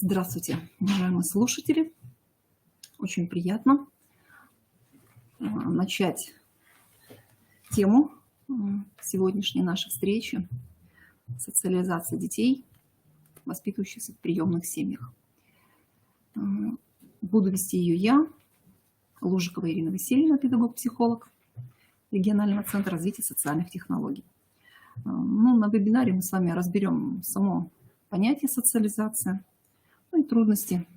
Здравствуйте, уважаемые слушатели. Очень приятно начать тему сегодняшней нашей встречи «Социализация детей, воспитывающихся в приемных семьях». Буду вести ее я, Лужикова Ирина Васильевна, педагог-психолог регионального центра развития социальных технологий. На вебинаре мы с вами разберем само понятие социализация, и трудности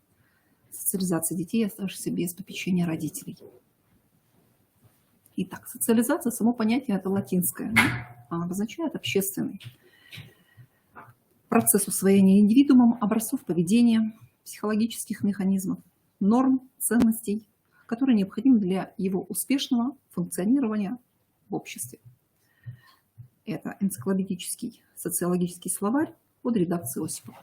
социализации детей, оставшихся без попечения родителей. Итак, социализация, само понятие это латинское, обозначает общественный процесс усвоения индивидуумом образцов поведения, психологических механизмов, норм, ценностей, которые необходимы для его успешного функционирования в обществе. Это энциклопедический социологический словарь под редакцией Осипова.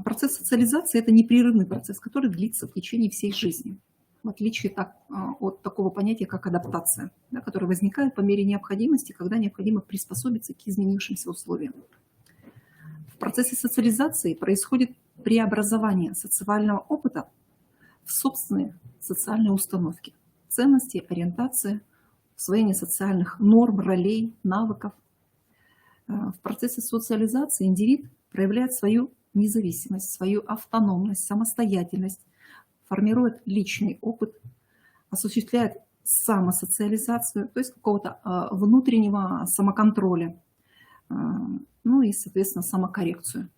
Процесс социализации – это непрерывный процесс, который длится в течение всей жизни, в отличие от такого понятия, как адаптация, которое возникает по мере необходимости, когда необходимо приспособиться к изменившимся условиям. В процессе социализации происходит преобразование социального опыта в собственные социальные установки, ценности, ориентации, усвоение социальных норм, ролей, навыков. В процессе социализации индивид проявляет свою независимость, свою автономность, самостоятельность, формирует личный опыт, осуществляет самосоциализацию, то есть какого-то внутреннего самоконтроля, и, соответственно, самокоррекцию.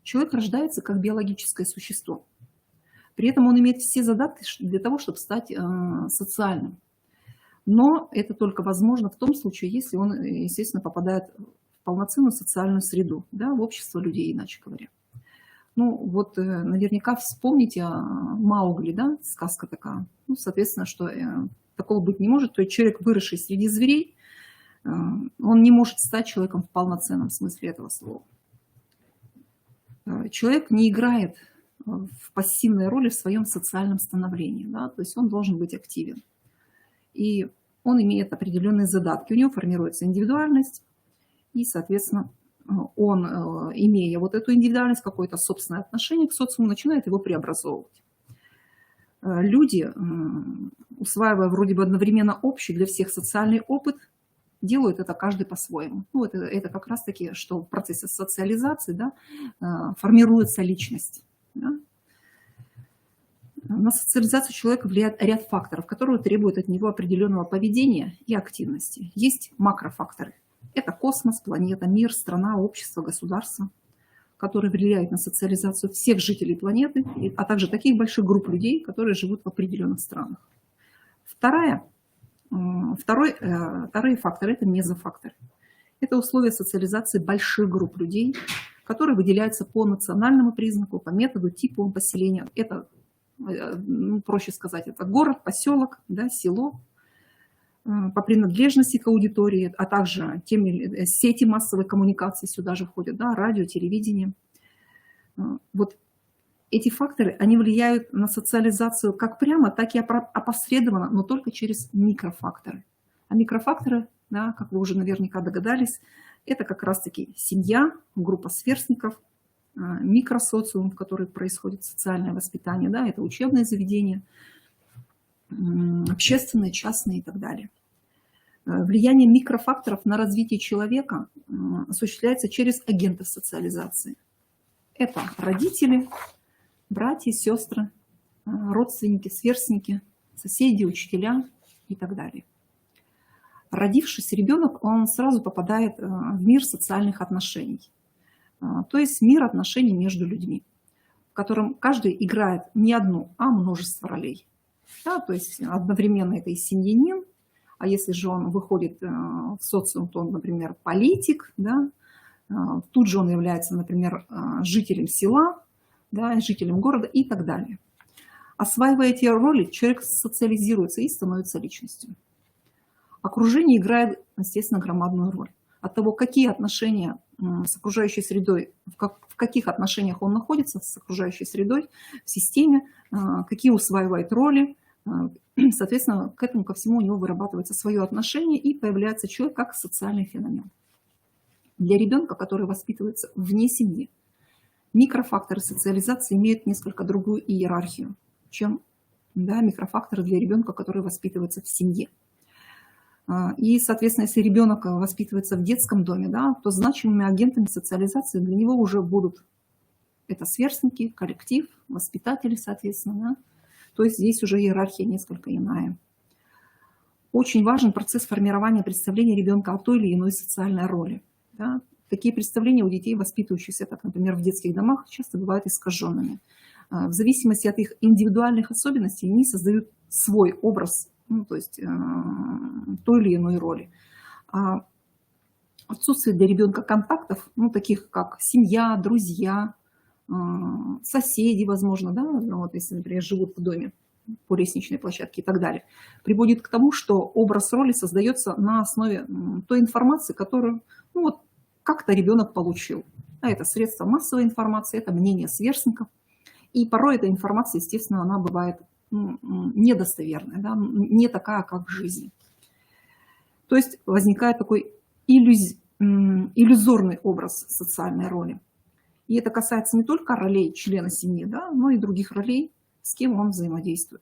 Человек рождается как биологическое существо. При этом он имеет все задатки для того, чтобы стать социальным. Но это только возможно в том случае, если он, естественно, попадает в полноценную социальную среду, в общество людей, иначе говоря. Наверняка вспомните Маугли, сказка такая. Соответственно, что такого быть не может. То есть человек, выросший среди зверей, он не может стать человеком в полноценном смысле этого слова. Человек не играет в пассивной роли в своем социальном становлении. То есть он должен быть активен. И он имеет определенные задатки. У него формируется индивидуальность. И, соответственно, он, имея вот эту индивидуальность, какое-то собственное отношение к социуму, начинает его преобразовывать. Люди, усваивая вроде бы одновременно общий для всех социальный опыт, делают это каждый по-своему. Это как раз-таки, что в процессе социализации формируется личность. На социализацию человека влияет ряд факторов, которые требуют от него определенного поведения и активности. Есть макрофакторы. Это космос, планета, мир, страна, общество, государство, которые влияют на социализацию всех жителей планеты, а также таких больших групп людей, которые живут в определенных странах. Вторые факторы – это мезофакторы. Это условия социализации больших групп людей, которые выделяются по национальному признаку, по методу, типу поселения. Это, проще сказать, это город, поселок, село, по принадлежности к аудитории, а также сети массовой коммуникации сюда же входят, радио, телевидение. Вот эти факторы, они влияют на социализацию как прямо, так и опосредованно, но только через микрофакторы. А микрофакторы, как вы уже наверняка догадались, это как раз-таки семья, группа сверстников, микросоциум, в котором происходит социальное воспитание, это учебные заведения, общественные, частные и так далее. Влияние микрофакторов на развитие человека осуществляется через агентов социализации. Это родители, братья, сестры, родственники, сверстники, соседи, учителя и так далее. Родившийся ребенок, он сразу попадает в мир социальных отношений. То есть мир отношений между людьми, в котором каждый играет не одну, а множество ролей. То есть одновременно это и семьянин, а если же он выходит в социум, то он, например, политик, тут же он является, например, жителем села, жителем города и так далее. Осваивая эти роли, человек социализируется и становится личностью. Окружение играет, естественно, громадную роль. От того, какие отношения с окружающей средой, в каких отношениях он находится с окружающей средой, в системе, какие усваивает роли, соответственно, к этому ко всему у него вырабатывается свое отношение и появляется человек как социальный феномен. Для ребенка, который воспитывается вне семьи, Микрофакторы социализации имеют несколько другую иерархию, чем, да, микрофакторы для ребенка, который воспитывается в семье. И, соответственно, если ребенок воспитывается в детском доме, да, то значимыми агентами социализации для него уже будут это сверстники, коллектив, воспитатели, соответственно. Да. То есть здесь уже иерархия несколько иная. Очень важен процесс формирования представления ребенка о той или иной социальной роли. Да. Такие представления у детей, воспитывающихся, так, например, в детских домах, часто бывают искаженными. В зависимости от их индивидуальных особенностей они создают свой образ, ну, то есть той или иной роли. Отсутствие для ребенка контактов, ну, таких как семья, друзья, соседи, возможно, да, вот если, например, живут в доме по лестничной площадке и так далее, приводит к тому, что образ роли создается на основе той информации, которую, ну, вот, как-то ребенок получил. Это средства массовой информации, это мнение сверстников. И порой эта информация, естественно, она бывает недостоверная, да, не такая, как в жизни. То есть возникает такой иллюзорный образ социальной роли. И это касается не только ролей члена семьи, да, но и других ролей, с кем он взаимодействует.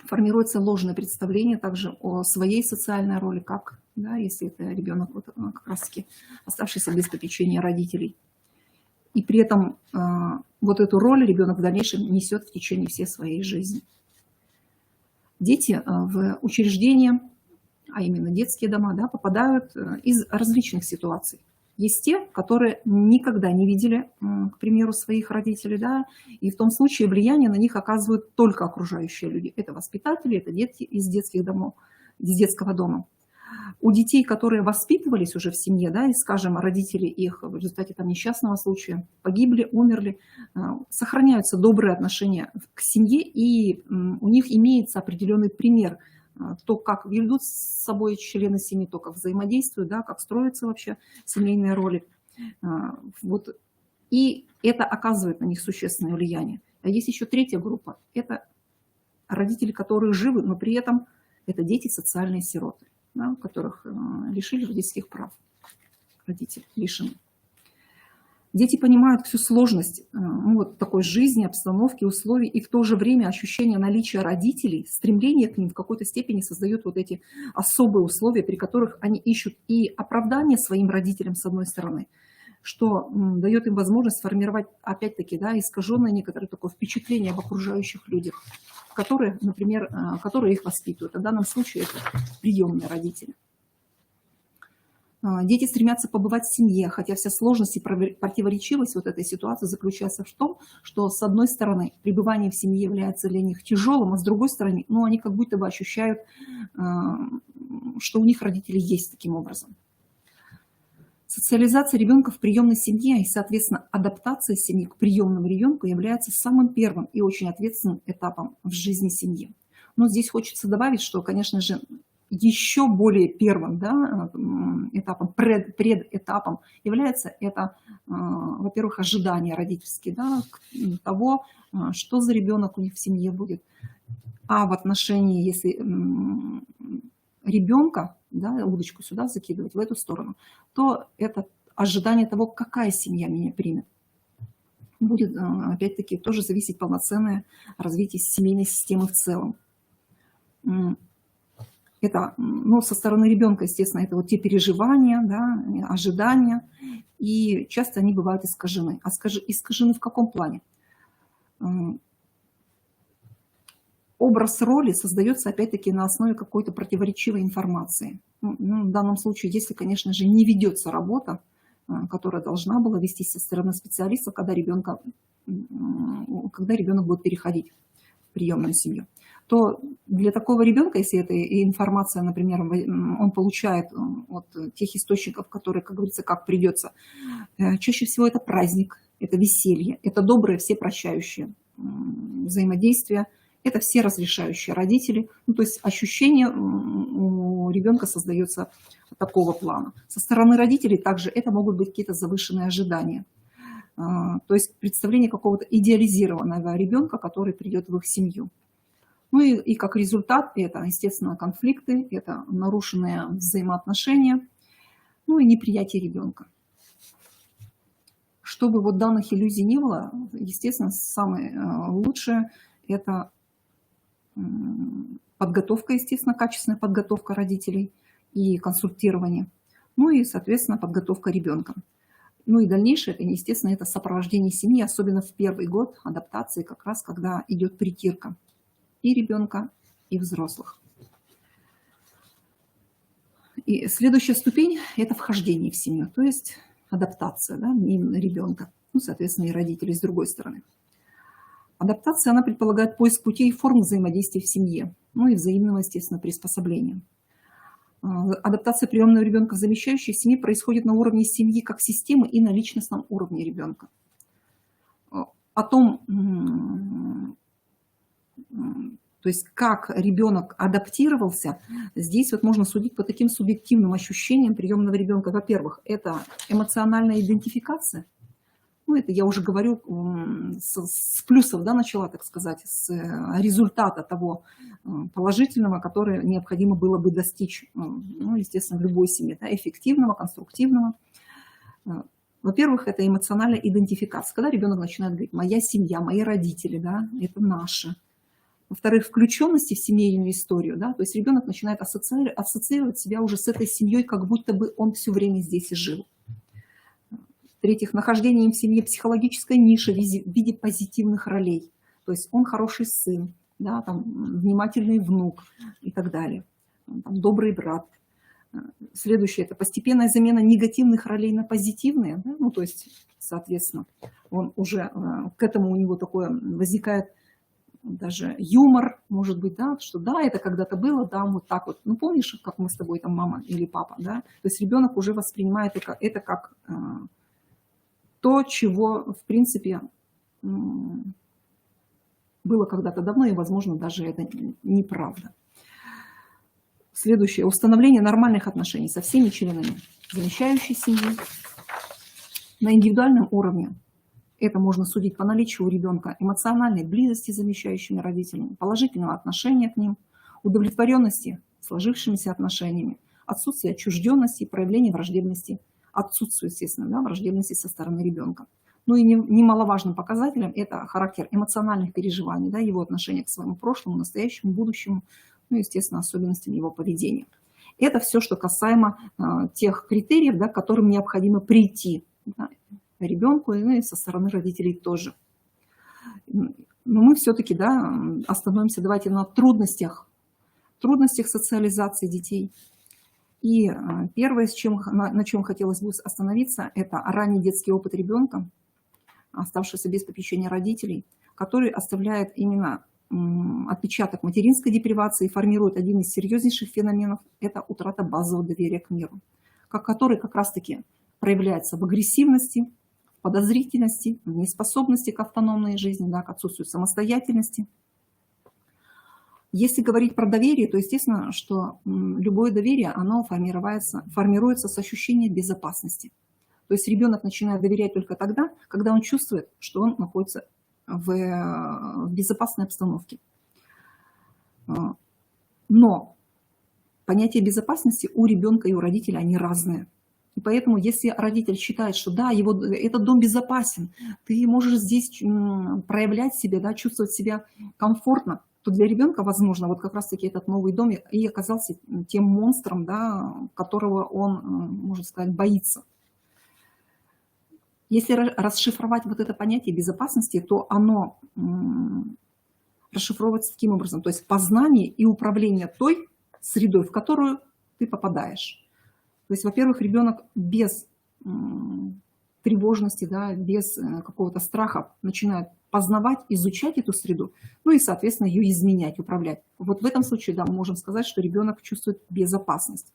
Формируется ложное представление также о своей социальной роли, как, да, если это ребенок вот, как раз-таки оставшийся без попечения родителей. И при этом вот эту роль ребенок в дальнейшем несет в течение всей своей жизни. Дети в учреждения, а именно детские дома, да, попадают из различных ситуаций. Есть те, которые никогда не видели, к примеру, своих родителей, да, и в том случае влияние на них оказывают только окружающие люди. Это воспитатели, это дети из детских домов, из детского дома. У детей, которые воспитывались уже в семье, да, и, скажем, родители их в результате там несчастного случая погибли, умерли, сохраняются добрые отношения к семье, и у них имеется определенный пример, то, как ведут с собой члены семьи, то, как взаимодействуют, да, как строятся вообще семейные роли. Вот. И это оказывает на них существенное влияние. А есть еще третья группа. Это родители, которые живы, но при этом это дети социальные сироты, да, которых лишили родительских прав. Родители лишены. Дети понимают всю сложность вот такой жизни, обстановки, условий, и в то же время ощущение наличия родителей, стремление к ним в какой-то степени создает вот эти особые условия, при которых они ищут и оправдание своим родителям, с одной стороны, что дает им возможность сформировать, опять-таки, да, искаженное некоторое такое впечатление об окружающих людях, которые, например, которые их воспитывают. В данном случае это приемные родители. Дети стремятся побывать в семье, хотя вся сложность и противоречивость вот этой ситуации заключается в том, что, с одной стороны, пребывание в семье является для них тяжелым, а с другой стороны, ну, они как будто бы ощущают, что у них родители есть таким образом. Социализация ребенка в приемной семье и, соответственно, адаптация семьи к приемному ребенку является самым первым и очень ответственным этапом в жизни семьи. Но здесь хочется добавить, что, конечно же, еще более первым, да, этапом, предэтапом является это, во-первых, ожидание родительские, да, того, что за ребенок у них в семье будет. А в отношении, если ребенка, да, удочку сюда закидывать, в эту сторону, то это ожидание того, какая семья меня примет. Будет, опять-таки, тоже зависеть полноценное развитие семейной системы в целом. Это, ну, со стороны ребенка, естественно, это вот те переживания, да, ожидания, и часто они бывают искажены. А искажены в каком плане? Образ роли создается, опять-таки, на основе какой-то противоречивой информации. Ну, в данном случае, если, конечно же, не ведется работа, которая должна была вестись со стороны специалиста, когда ребенок будет переходить в приемную семью, то для такого ребенка, если эта информация, например, он получает от тех источников, которые, как говорится, как придется, чаще всего это праздник, это веселье, это доброе, все прощающие взаимодействия, это все разрешающие родители. Ну, то есть ощущение у ребенка создается такого плана. Со стороны родителей также это могут быть какие-то завышенные ожидания. То есть представление какого-то идеализированного ребенка, который придет в их семью. Ну и как результат это, естественно, конфликты, это нарушенные взаимоотношения, ну и неприятие ребенка. чтобы вот данных иллюзий не было, естественно, самое лучшее – это подготовка, естественно, качественная подготовка родителей и консультирование. Ну и, соответственно, подготовка ребенка. Ну и дальнейшее, естественно, это сопровождение семьи, особенно в первый год адаптации, как раз когда идет притирка и ребенка, и взрослых. И следующая ступень – это вхождение в семью, то есть адаптация, да, ребенка, ну, соответственно, и родителей с другой стороны. Адаптация, она предполагает поиск путей и форм взаимодействия в семье, ну и взаимного, естественно, приспособления. Адаптация приемного ребенка в замещающей семье происходит на уровне семьи как системы и на личностном уровне ребенка. О том, то есть как ребенок адаптировался, здесь вот можно судить по таким субъективным ощущениям приемного ребенка. Во-первых, это эмоциональная идентификация. Ну, это я уже говорю с плюсов, да, начала, так сказать, с результата того положительного, которое необходимо было бы достичь, ну, естественно, в любой семье, да, эффективного, конструктивного. Во-первых, это эмоциональная идентификация, когда ребенок начинает говорить: моя семья, мои родители, да, это наши. Во-вторых, включенности в семейную историю, да, то есть ребенок начинает ассоциировать себя уже с этой семьей, как будто бы он все время здесь и жил. В-третьих, нахождение в семье психологической ниши в виде позитивных ролей. То есть он хороший сын, да, там, внимательный внук и так далее. Там, добрый брат. Следующее – это постепенная замена негативных ролей на позитивные. Да, ну, то есть, соответственно, он уже к этому у него такое возникает даже юмор, может быть, да, что да, это когда-то было, да, вот так вот. Ну, помнишь, как мы с тобой, там, мама или папа, да? То есть ребенок уже воспринимает это как то, чего, в принципе, было когда-то давно, и, возможно, даже это неправда. Следующее. Установление нормальных отношений со всеми членами замещающей семьи на индивидуальном уровне. Это можно судить по наличию у ребенка эмоциональной близости с замещающими родителями, положительного отношения к ним, удовлетворенности сложившимися отношениями, отсутствие отчужденности и проявления враждебности, отсутствие, естественно, да, враждебности со стороны ребенка. Ну и немаловажным показателем это характер эмоциональных переживаний, да, его отношение к своему прошлому, настоящему, будущему, ну и, естественно, особенностям его поведения. Это все, что касаемо тех критериев, да, к которым необходимо прийти, да, ребенку, ну и со стороны родителей тоже. Но мы все-таки, да, остановимся, давайте, на трудностях социализации детей. И первое, на чем хотелось бы остановиться, это ранний детский опыт ребенка, оставшийся без попечения родителей, который оставляет именно отпечаток материнской депривации и формирует один из серьезнейших феноменов – это утрата базового доверия к миру, который как раз-таки проявляется в агрессивности, в подозрительности, в неспособности к автономной жизни, да, к отсутствию самостоятельности. Если говорить про доверие, то естественно, что любое доверие, оно формируется с ощущения безопасности. То есть ребенок начинает доверять только тогда, когда он чувствует, что он находится в безопасной обстановке. Но понятие безопасности у ребенка и у родителя, они разные. И поэтому, если родитель считает, что да, этот дом безопасен, ты можешь здесь проявлять себя, да, чувствовать себя комфортно, то для ребенка, возможно, вот как раз-таки этот новый дом и оказался тем монстром, да, которого он, можно сказать, боится. Если расшифровать вот это понятие безопасности, то оно расшифровывается таким образом. То есть познание и управление той средой, в которую ты попадаешь. То есть, во-первых, ребенок без тревожности, да, без какого-то страха начинает познавать, изучать эту среду, ну и, соответственно, ее изменять, управлять. Вот в этом случае, да, мы можем сказать, что ребенок чувствует безопасность.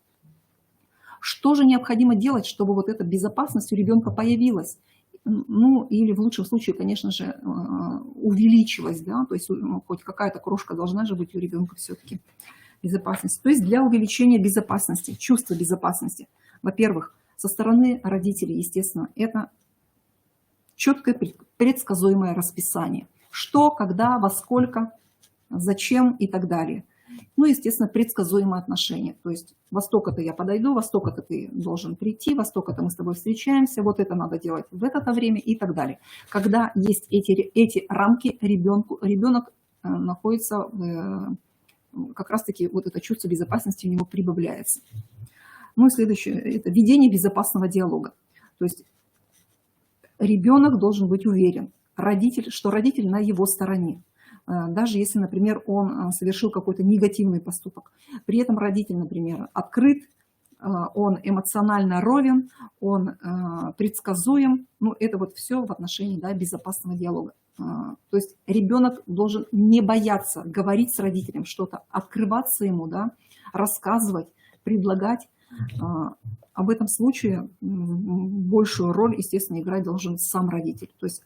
Что же необходимо делать, чтобы вот эта безопасность у ребенка появилась? Ну, или в лучшем случае, конечно же, увеличилась, да, то есть хоть какая-то крошка должна же быть у ребенка все-таки безопасности. То есть для увеличения безопасности, чувства безопасности, во-первых, со стороны родителей, естественно, это четкое предсказуемое расписание. Что, когда, во сколько, зачем и так далее. Ну, естественно, предсказуемые отношения. То есть во столько-то я подойду, во столько-то ты должен прийти, во столько-то мы с тобой встречаемся, вот это надо делать в это время и так далее. Когда есть эти рамки, ребенок находится, как раз-таки вот это чувство безопасности у него прибавляется. Ну и следующее – это ведение безопасного диалога. То есть ребенок должен быть уверен, что родитель на его стороне. Даже если, например, он совершил какой-то негативный поступок. При этом родитель, например, открыт, он эмоционально ровен, он предсказуем. Ну, это вот все в отношении, да, безопасного диалога. То есть ребенок должен не бояться говорить с родителем что-то, открываться ему, да, рассказывать, предлагать. Об этом случае большую роль, естественно, играть должен сам родитель. То есть,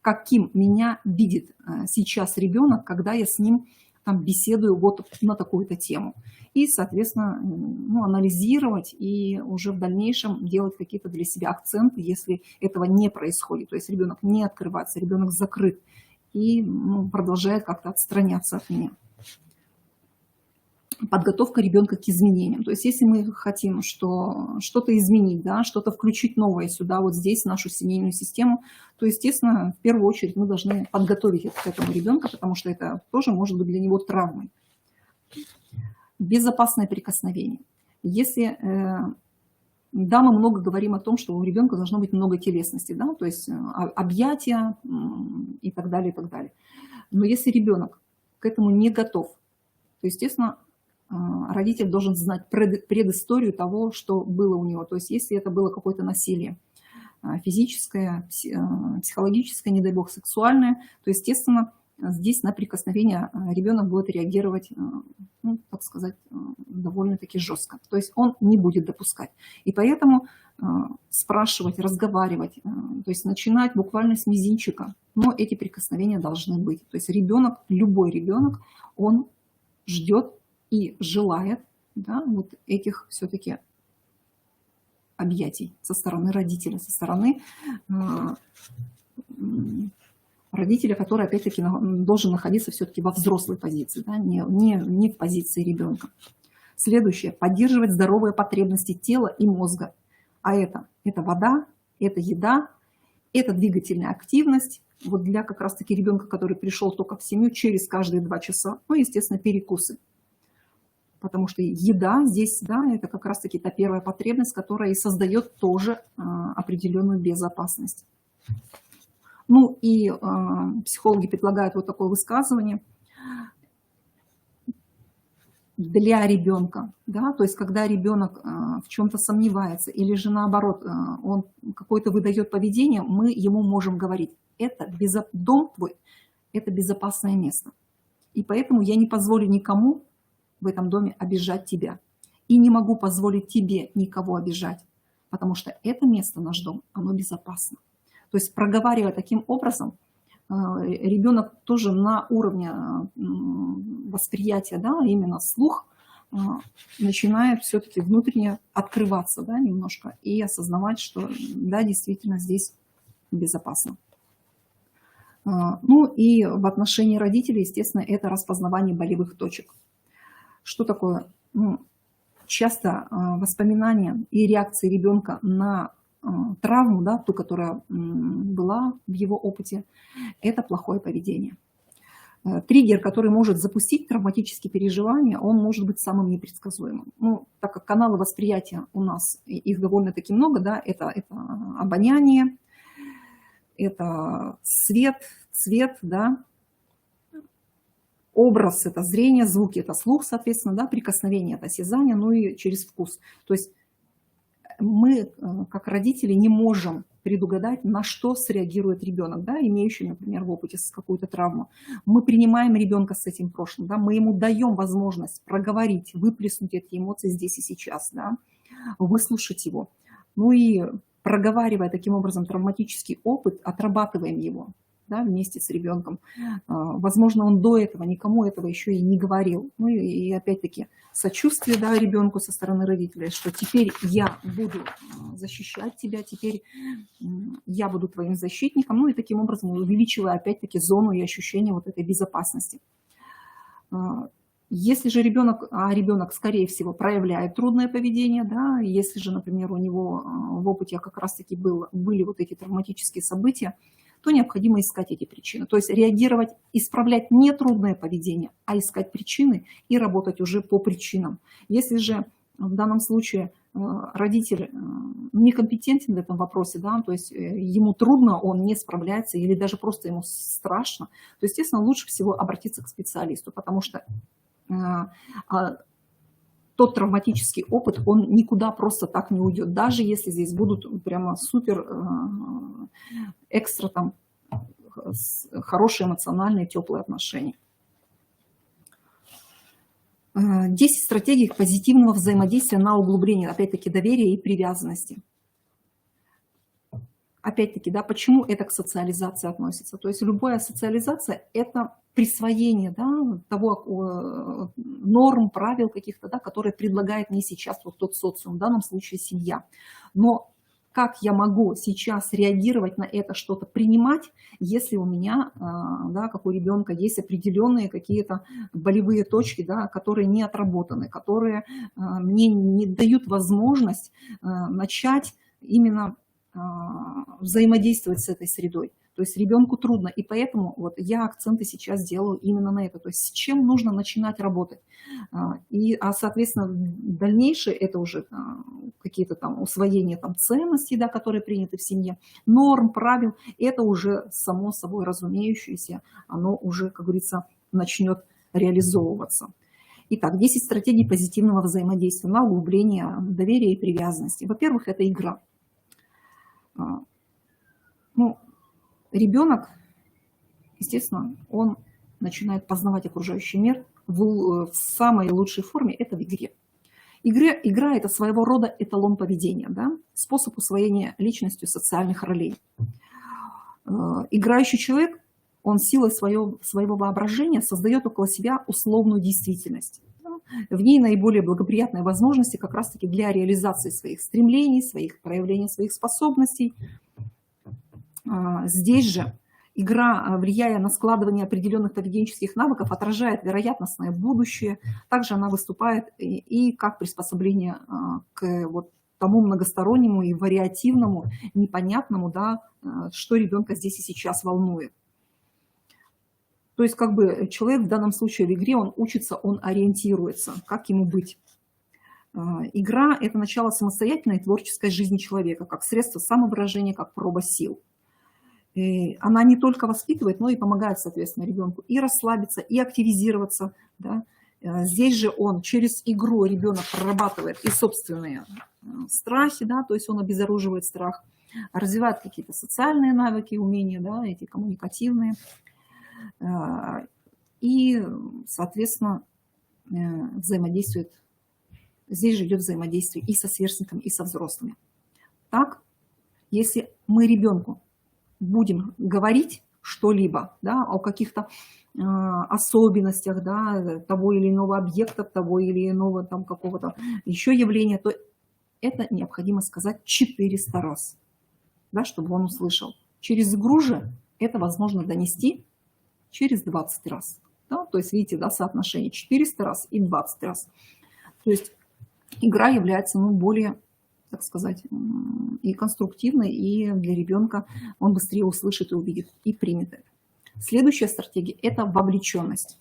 каким меня видит сейчас ребенок, когда я с ним там беседую вот на такую-то тему. И, соответственно, ну, анализировать и уже в дальнейшем делать какие-то для себя акценты, если этого не происходит. То есть ребенок не открывается, ребенок закрыт и продолжает как-то отстраняться от меня. Подготовка ребенка к изменениям. То есть если мы хотим что-то изменить, да, что-то включить новое сюда, вот здесь, в нашу семейную систему, то, естественно, в первую очередь мы должны подготовить к этому ребенка, потому что это тоже может быть для него травмой. Безопасное прикосновение. Если, да, мы много говорим о том, что у ребенка должно быть много телесности, да, то есть объятия и так далее, и так далее. Но если ребенок к этому не готов, то, естественно, родитель должен знать предысторию того, что было у него. То есть если это было какое-то насилие физическое, психологическое, не дай бог, сексуальное, то, естественно, здесь на прикосновение ребенок будет реагировать, ну, так сказать, довольно-таки жестко. То есть он не будет допускать. И поэтому спрашивать, разговаривать, то есть начинать буквально с мизинчика, но эти прикосновения должны быть. То есть ребенок, любой ребенок, он ждет и желает, да, вот этих все-таки объятий со стороны родителя, со стороны родителя, который, опять-таки, должен находиться все-таки во взрослой позиции, да, не в позиции ребенка. Следующее. Поддерживать здоровые потребности тела и мозга. А это вода, это еда, это двигательная активность. Вот для как раз-таки ребенка, который пришел только в семью, через каждые 2 часа, ну, естественно, перекусы. Потому что еда здесь, да, это как раз-таки та первая потребность, которая и создает тоже определенную безопасность. Ну и психологи предлагают вот такое высказывание для ребенка, да, то есть когда ребенок в чем-то сомневается или же наоборот он какое-то выдает поведение, мы ему можем говорить: дом твой – это безопасное место. И поэтому я не позволю никому в этом доме обижать тебя. И не могу позволить тебе никого обижать, потому что это место, наш дом, оно безопасно. То есть проговаривая таким образом, ребенок тоже на уровне восприятия, да, именно слух, начинает все-таки внутренне открываться, да, немножко и осознавать, что да, действительно здесь безопасно. Ну и в отношении родителей, естественно, это распознавание болевых точек. Что такое? Ну, часто воспоминания и реакции ребенка на травму, да, ту, которая была в его опыте, это плохое поведение. Триггер, который может запустить травматические переживания, он может быть самым непредсказуемым. Ну, так как каналы восприятия у нас, их довольно-таки много, да, это обоняние, это свет, цвет, да, образ – это зрение, звуки – это слух, соответственно, да, прикосновение – это осязание, ну и через вкус. То есть мы, как родители, не можем предугадать, на что среагирует ребенок, да, имеющий, например, в опыте какую-то травму. Мы принимаем ребенка с этим прошлым, да, мы ему даем возможность проговорить, выплеснуть эти эмоции здесь и сейчас, да, выслушать его. Ну и проговаривая таким образом травматический опыт, отрабатываем его, да, вместе с ребенком. Возможно, он до этого никому этого еще и не говорил. Ну и опять-таки сочувствие, да, ребенку со стороны родителей, что теперь я буду защищать тебя, теперь я буду твоим защитником. Ну и таким образом увеличивая опять-таки зону и ощущение вот этой безопасности. Если же ребенок, скорее всего, проявляет трудное поведение, да, если же, например, у него в опыте как раз-таки были вот эти травматические события, то необходимо искать эти причины. То есть реагировать, исправлять не трудное поведение, а искать причины и работать уже по причинам. Если же в данном случае родитель некомпетентен в этом вопросе, да, то есть ему трудно, он не справляется или даже просто ему страшно, то, естественно, лучше всего обратиться к специалисту, потому что тот травматический опыт, он никуда просто так не уйдет, даже если здесь будут прямо супер экстра там хорошие эмоциональные теплые отношения. 10 стратегий позитивного взаимодействия на углубление, опять-таки, доверия и привязанности. Опять-таки, да, почему это к социализации относится? То есть любая социализация – это присвоение, да, того норм, правил каких-то, да, которые предлагает мне сейчас вот тот социум, в данном случае семья. Но как я могу сейчас реагировать на это, что-то принимать, если у меня, да, как у ребенка, есть определенные какие-то болевые точки, да, которые не отработаны, которые мне не дают возможность начать именно взаимодействовать с этой средой. То есть ребенку трудно, и поэтому вот я акценты сейчас делаю именно на это. То есть с чем нужно начинать работать. Соответственно, дальнейшее это уже какие-то там усвоения там, ценностей, да, которые приняты в семье, норм, правил. Это уже само собой разумеющееся, оно уже, как говорится, начнет реализовываться. Итак, 10 стратегий позитивного взаимодействия на углубление доверия и привязанности. Во-первых, это игра. Ну, ребенок, естественно, он начинает познавать окружающий мир в самой лучшей форме, это в игре. Игра – это своего рода эталон поведения, да? Способ усвоения личностью социальных ролей. Играющий человек, он силой своего воображения создает около себя условную действительность. В ней наиболее благоприятные возможности как раз-таки для реализации своих стремлений, проявления своих способностей. Здесь же игра, влияя на складывание определенных поведенческих навыков, отражает вероятностное будущее. Также она выступает и как приспособление к вот тому многостороннему и вариативному, непонятному, да, что ребенка здесь и сейчас волнует. То есть как бы человек в данном случае в игре, он учится, он ориентируется, как ему быть. Игра – это начало самостоятельной творческой жизни человека, как средство самовыражения, как проба сил. И она не только воспитывает, но и помогает, соответственно, ребенку и расслабиться, и активизироваться. Да. Здесь же он через игру, ребенок прорабатывает и собственные страхи, да, то есть он обезоруживает страх, развивает какие-то социальные навыки, умения, да, эти коммуникативные. И, соответственно, взаимодействует. Здесь же идет взаимодействие и со сверстниками, и со взрослыми. Так, если мы ребенку будем говорить что-либо, да, о каких-то особенностях, да, того или иного объекта, того или иного там какого-то еще явления, то это необходимо сказать 400 раз, да, чтобы он услышал. Через игру же это возможно донести через 20 раз. Да? То есть, видите, да, соотношение 400 раз и 20 раз. То есть игра является, ну, более, так сказать, и конструктивной, и для ребенка он быстрее услышит и увидит, и примет это. Следующая стратегия – это вовлеченность.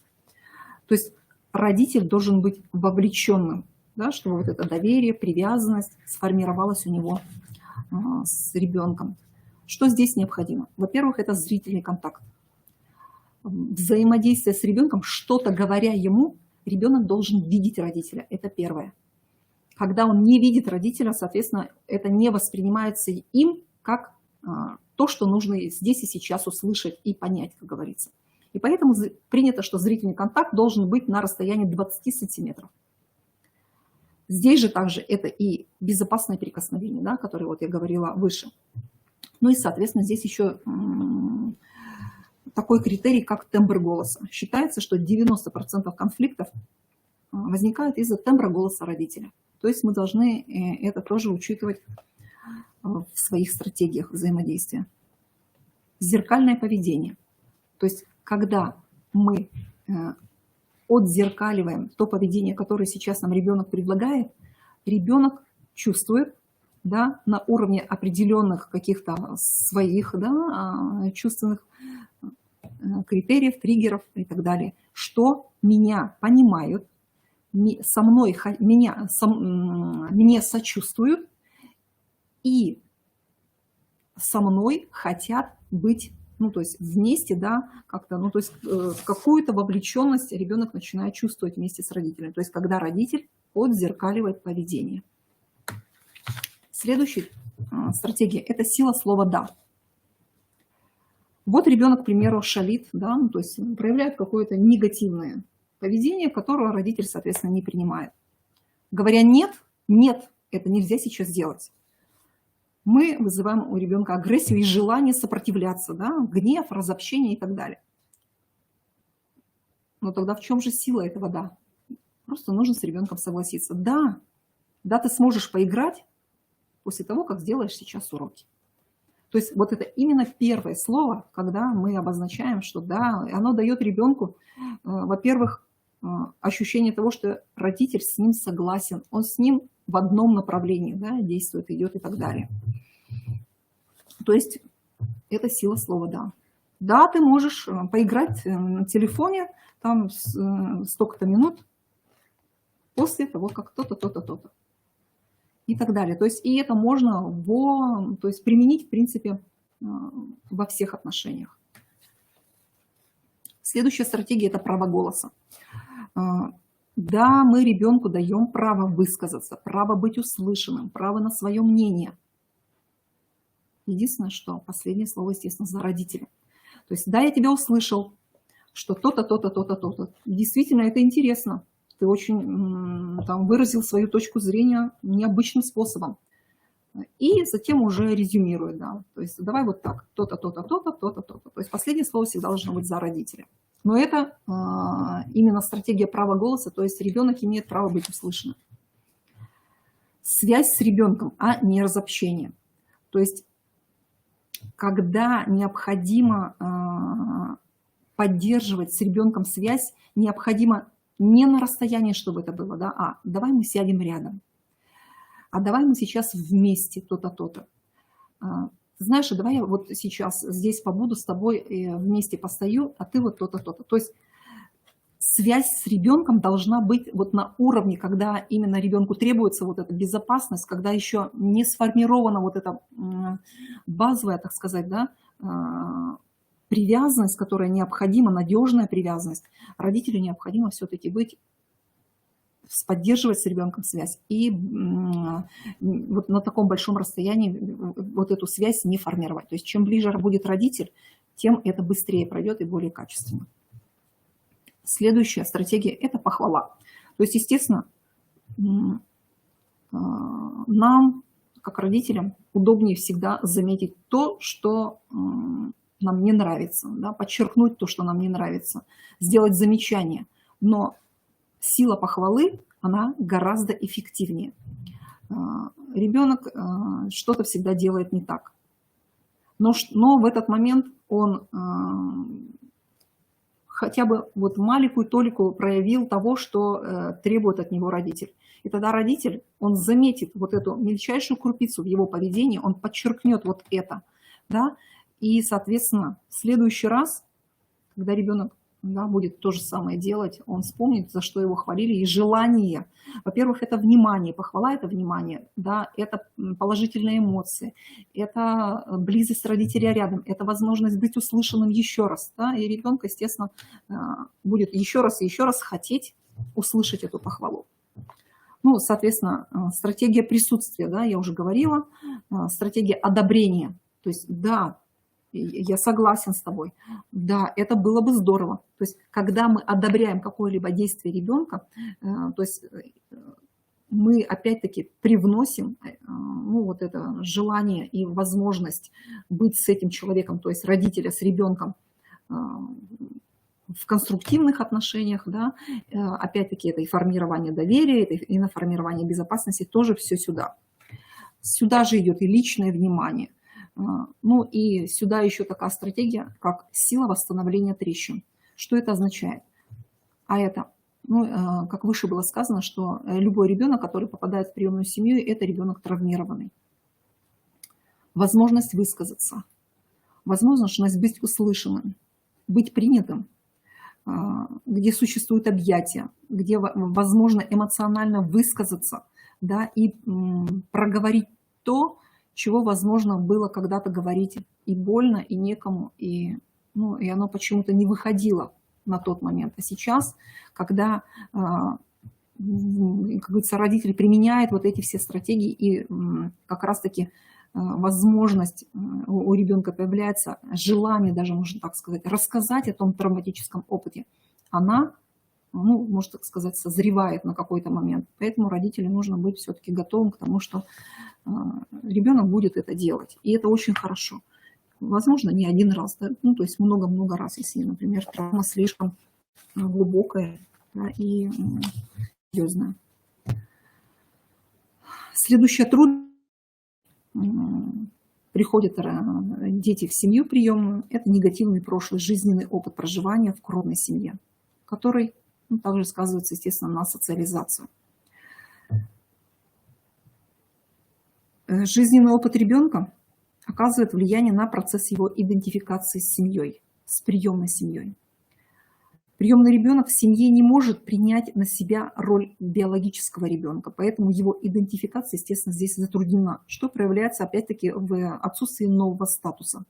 То есть родитель должен быть вовлеченным, да, чтобы вот это доверие, привязанность сформировалась у него с ребенком. Что здесь необходимо? Во-первых, это зрительный контакт. Взаимодействие с ребенком, что-то говоря ему, ребенок должен видеть родителя. Это первое. Когда он не видит родителя, соответственно, это не воспринимается им как то, что нужно здесь и сейчас услышать и понять, как говорится. И поэтому принято, что зрительный контакт должен быть на расстоянии 20 сантиметров. Здесь же также это и безопасное прикосновение, да, которое вот я говорила выше. Ну и, соответственно, здесь еще такой критерий, как тембр голоса. Считается, что 90% конфликтов возникают из-за тембра голоса родителя. То есть мы должны это тоже учитывать в своих стратегиях взаимодействия. Зеркальное поведение. То есть когда мы отзеркаливаем то поведение, которое сейчас нам ребенок предлагает, ребенок чувствует, да, на уровне определенных каких-то своих, да, чувственных критериев, триггеров и так далее, что меня понимают, мне сочувствуют и со мной хотят быть, ну, то есть вместе, да, как-то, ну, то есть какую-то вовлеченность ребенок начинает чувствовать вместе с родителем. То есть когда родитель отзеркаливает поведение. Следующая стратегия – это сила слова «да». Вот ребенок, к примеру, шалит, да, ну, то есть проявляет какое-то негативное поведение, которое родитель, соответственно, не принимает. Говоря «нет», «нет», это нельзя сейчас делать. Мы вызываем у ребенка агрессию и желание сопротивляться, да, гнев, разобщение и так далее. Но тогда в чем же сила этого «да»? Просто нужно с ребенком согласиться. Да, да, ты сможешь поиграть после того, как сделаешь сейчас уроки. То есть вот это именно первое слово, когда мы обозначаем, что да, оно дает ребенку, во-первых, ощущение того, что родитель с ним согласен, он с ним в одном направлении, да, действует, идет и так далее. То есть это сила слова «да». Да, ты можешь поиграть на телефоне там столько-то минут после того, как то-то, то-то, то-то. И так далее. То есть и это можно то есть применить, в принципе, во всех отношениях. Следующая стратегия – это право голоса. Да, мы ребенку даем право высказаться, право быть услышанным, право на свое мнение. Единственное, что последнее слово, естественно, за родителя. То есть да, я тебя услышал, что то-то, то-то, то-то, то-то. Действительно, это интересно. Ты очень там выразил свою точку зрения необычным способом. И затем уже резюмирует, да. То есть давай вот так, то-то, то-то, то-то, то-то, то-то. То есть последнее слово всегда должно быть за родителя. Но это именно стратегия права голоса, то есть ребенок имеет право быть услышанным. Связь с ребенком, а не разобщение. То есть когда необходимо поддерживать с ребенком связь, необходимо не на расстоянии, чтобы это было, да, давай мы сядем рядом, давай мы сейчас вместе то-то, то-то. Знаешь, давай я вот сейчас здесь побуду с тобой, вместе постою, а ты вот то-то, то-то. То есть связь с ребенком должна быть вот на уровне, когда именно ребенку требуется вот эта безопасность, когда еще не сформирована вот эта базовая, так сказать, да, привязанность, которая необходима, надежная привязанность. Родителю необходимо все-таки поддерживать с ребенком связь. И вот на таком большом расстоянии вот эту связь не формировать. То есть чем ближе будет родитель, тем это быстрее пройдет и более качественно. Следующая стратегия – это похвала. То есть, естественно, нам, как родителям, удобнее всегда заметить то, что нам не нравится, да, подчеркнуть то, что нам не нравится, сделать замечание. Но сила похвалы, она гораздо эффективнее. Ребенок что-то всегда делает не так. Но в этот момент он хотя бы вот маленькую толику проявил того, что требует от него родитель. И тогда родитель, он заметит вот эту мельчайшую крупицу в его поведении, он подчеркнет вот это, да, и, соответственно, в следующий раз, когда ребенок, да, будет то же самое делать, он вспомнит, за что его хвалили, и желание. Во-первых, это внимание, похвала – это внимание, да, это положительные эмоции, это близость родителя рядом, это возможность быть услышанным еще раз, да, и ребенок, естественно, будет еще раз и еще раз хотеть услышать эту похвалу. Ну, соответственно, стратегия присутствия, да, я уже говорила, стратегия одобрения, то есть, да, я согласен с тобой, да, это было бы здорово. То есть, когда мы одобряем какое-либо действие ребенка, то есть мы опять-таки привносим, ну, вот это желание и возможность быть с этим человеком, то есть родителя с ребенком в конструктивных отношениях, да, опять-таки это и формирование доверия, это и на формирование безопасности, тоже все сюда. Сюда же идет и личное внимание. Ну и сюда еще такая стратегия, как сила восстановления трещин. Что это означает? А это Ну, как выше было сказано, что любой ребенок, который попадает в приемную семью, это ребенок травмированный. Возможность высказаться, возможность быть услышанным, быть принятым, где существуют объятия, где возможно эмоционально высказаться, да, и проговорить то, чего возможно было когда-то говорить и больно, и некому, и, ну, и оно почему-то не выходило на тот момент. А сейчас, когда, как говорится, родители применяют вот эти все стратегии, и как раз-таки возможность у ребенка появляется, желание даже, можно так сказать, рассказать о том травматическом опыте, она, ну, можно так сказать, созревает на какой-то момент. Поэтому родителям нужно быть все-таки готовым к тому, что ребенок будет это делать. И это очень хорошо. Возможно, не один раз, да? Ну, то есть много-много раз, если, например, травма слишком глубокая, да, и серьезная. Следующая трудность. Приходят дети в семью приемную, это негативный прошлый жизненный опыт проживания в кровной семье, который, ну, также сказывается, естественно, на социализацию. Жизненный опыт ребенка оказывает влияние на процесс его идентификации с семьей, с приемной семьей. Приемный ребенок в семье не может принять на себя роль биологического ребенка, поэтому его идентификация, естественно, здесь затруднена, что проявляется, опять-таки, в отсутствии нового статуса,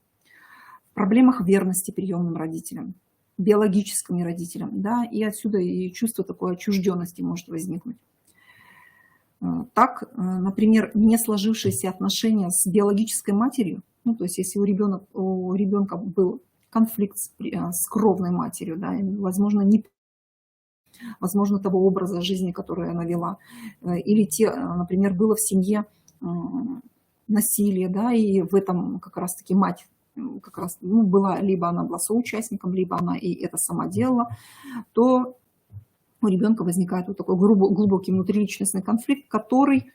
в проблемах верности приемным родителям, биологическим родителям, да, и отсюда и чувство такой отчужденности может возникнуть. Так, например, не сложившиеся отношения с биологической матерью, ну, то есть если у ребенка был конфликт с кровной матерью, да, возможно, возможно, того образа жизни, который она вела, или например, было в семье насилие, да, и в этом как раз-таки мать как раз, ну, либо она была соучастником, либо она и это сама делала, то у ребенка возникает вот такой глубокий внутриличностный конфликт, который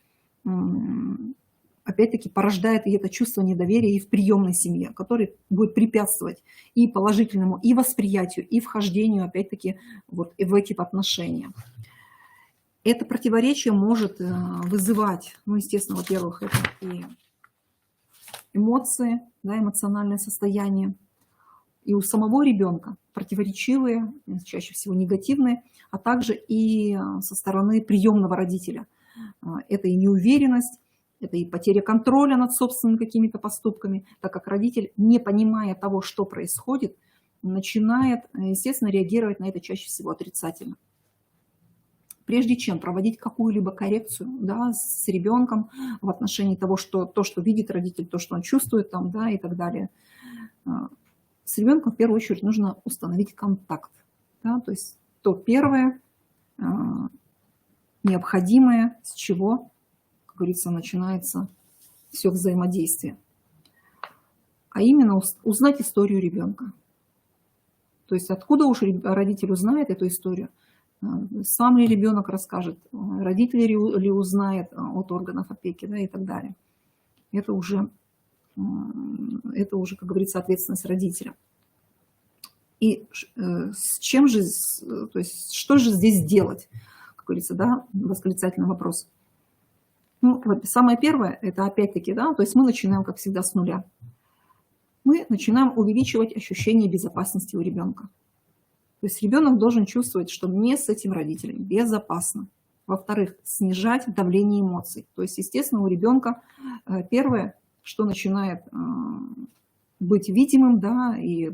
опять-таки порождает и это чувство недоверия и в приемной семье, который будет препятствовать и положительному, и восприятию, и вхождению, опять-таки, вот в эти отношения. Это противоречие может вызывать, ну, естественно, во-первых, это и эмоции, да, эмоциональное состояние, и у самого ребенка противоречивые, чаще всего негативные, а также и со стороны приемного родителя. Это и неуверенность, это и потеря контроля над собственными какими-то поступками, так как родитель, не понимая того, что происходит, начинает, естественно, реагировать на это чаще всего отрицательно. Прежде чем проводить какую-либо коррекцию, да, с ребенком в отношении того, что то, что видит родитель, то, что он чувствует там, да, и так далее, с ребенком в первую очередь нужно установить контакт. Да, то есть то первое, необходимое, с чего, как говорится, начинается все взаимодействие. А именно узнать историю ребенка. То есть откуда уж родитель узнает эту историю, сам ли ребенок расскажет, родители ли узнает от органов опеки, да, и так далее. Это уже, как говорится, ответственность родителя. И с чем же, то есть что же здесь делать, как говорится, да, восклицательный вопрос. Ну, самое первое, это опять-таки, да, то есть мы начинаем, как всегда, с нуля. Мы начинаем увеличивать ощущение безопасности у ребенка. То есть ребенок должен чувствовать, что мне с этим родителем безопасно. Во-вторых, снижать давление эмоций. То есть, естественно, у ребенка первое, что начинает быть видимым, да, и